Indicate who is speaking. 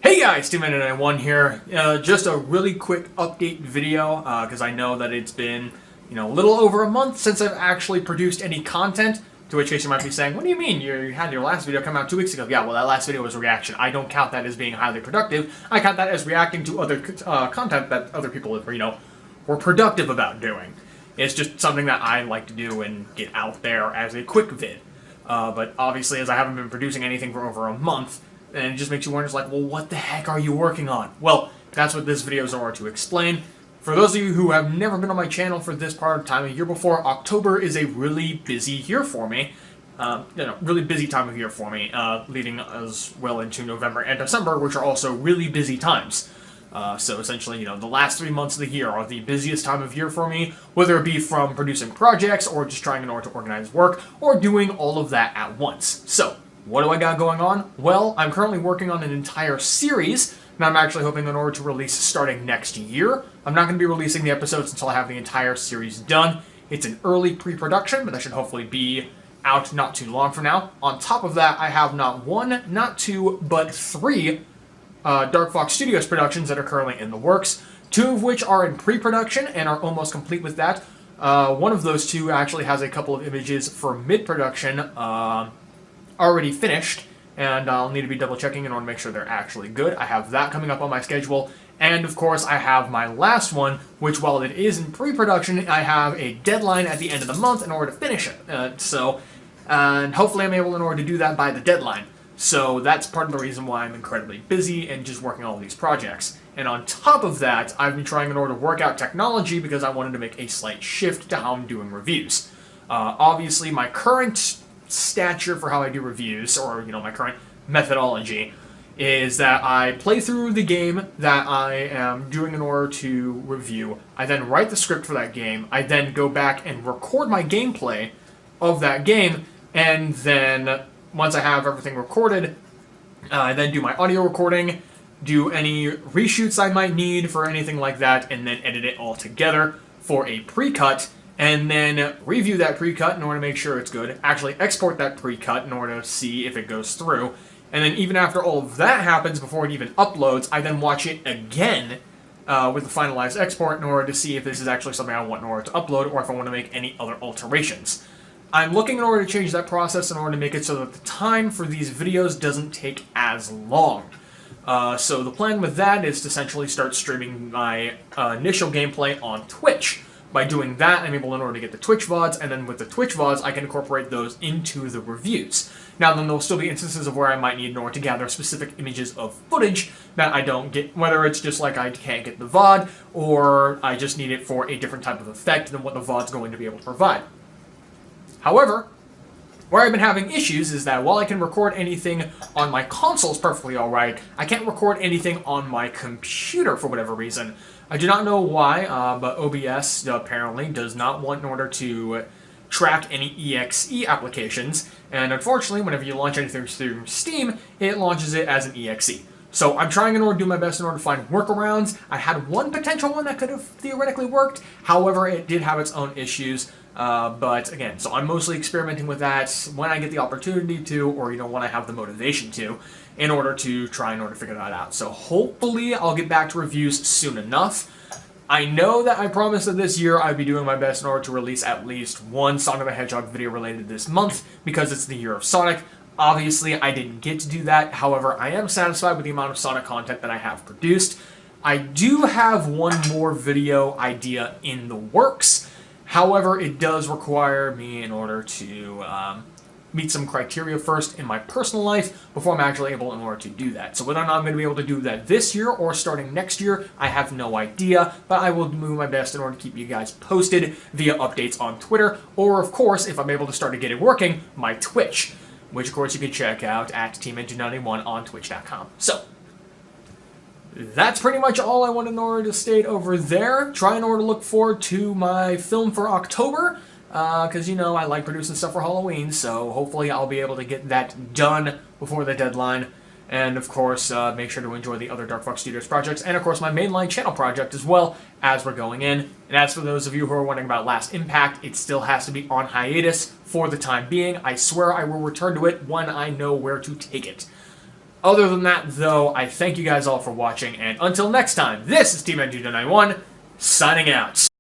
Speaker 1: Hey guys, 2Minute91 here. Just a really quick update video because I know that it's been, a little over a month since I've actually produced any content. To which case you might be saying, what do you mean? You had your last video come out 2 weeks ago. Yeah, well, that last video was a reaction. I don't count that as being highly productive. I count that as reacting to other content that other people, were productive about doing. It's just something that I like to do and get out there as a quick vid. But obviously, as I haven't been producing anything for over a month, and it just makes you wonder, well, what the heck are you working on? Well, that's what this video is in order to explain. For those of you who have never been on my channel for this part of time of year before, October is a really busy year for me. Really busy time of year for me, leading as well into November and December, which are also really busy times. So essentially, the last 3 months of the year are the busiest time of year for me, whether it be from producing projects or just trying in order to organize work or doing all of that at once. So, what do I got going on? Well, I'm currently working on an entire series that I'm actually hoping in order to release starting next year. I'm not going to be releasing the episodes until I have the entire series done. It's an early pre-production, but that should hopefully be out not too long from now. On top of that, I have not one, not two, but three Dark Fox Studios productions that are currently in the works, two of which are in pre-production and are almost complete with that. One of those two actually has a couple of images for mid-production already finished, and I'll need to be double checking in order to make sure they're actually good. I have that coming up on my schedule, and of course I have my last one, which while it is in pre-production, I have a deadline at the end of the month in order to finish it. And hopefully I'm able in order to do that by the deadline. So that's part of the reason why I'm incredibly busy and just working on all these projects. And on top of that, I've been trying in order to work out technology because I wanted to make a slight shift to how I'm doing reviews. Obviously, my current stature for how I do reviews, or my current methodology, is that I play through the game that I am doing in order to review. I then write the script for that game. I then go back and record my gameplay of that game, and then once I have everything recorded, I then do my audio recording, do any reshoots I might need for anything like that, and then edit it all together for a pre-cut, and then review that pre-cut in order to make sure it's good, actually export that pre-cut in order to see if it goes through, and then even after all of that happens, before it even uploads, I then watch it again with the finalized export in order to see if this is actually something I want in order to upload, or if I want to make any other alterations. I'm looking in order to change that process in order to make it so that the time for these videos doesn't take as long. So the plan with that is to essentially start streaming my initial gameplay on Twitch. By doing that, I'm able in order to get the Twitch VODs, and then with the Twitch VODs, I can incorporate those into the reviews. Now, then there'll still be instances of where I might need in order to gather specific images of footage that I don't get, whether it's just like I can't get the VOD, or I just need it for a different type of effect than what the VOD's going to be able to provide. However, where I've been having issues is that while I can record anything on my consoles perfectly alright, I can't record anything on my computer for whatever reason. I do not know why, but OBS apparently does not want in order to track any EXE applications, and unfortunately, whenever you launch anything through Steam, it launches it as an EXE. So I'm trying in order to do my best in order to find workarounds. I had one potential one that could have theoretically worked, however, it did have its own issues. But again, so I'm mostly experimenting with that when I get the opportunity to, or when I have the motivation to, in order to figure that out. So hopefully I'll get back to reviews soon enough. I know that I promised that this year I'd be doing my best in order to release at least one Sonic the Hedgehog video related this month, because it's the year of Sonic. Obviously, I didn't get to do that. However, I am satisfied with the amount of Sonic content that I have produced. I do have one more video idea in the works. However, it does require me in order to meet some criteria first in my personal life before I'm actually able in order to do that. So whether or not I'm going to be able to do that this year or starting next year, I have no idea, but I will do my best in order to keep you guys posted via updates on Twitter, or of course, if I'm able to start to get it working, my Twitch, which of course you can check out at TeamEngine91 on Twitch.com. So, that's pretty much all I wanted in order to state over there. Try in order to look forward to my film for October, because, I like producing stuff for Halloween, so hopefully I'll be able to get that done before the deadline. And, of course, make sure to enjoy the other Dark Fox Studios projects, and, of course, my mainline channel project as well, as we're going in. And as for those of you who are wondering about Last Impact, it still has to be on hiatus for the time being. I swear I will return to it when I know where to take it. Other than that, though, I thank you guys all for watching, and until next time, this is Team NG291, signing out.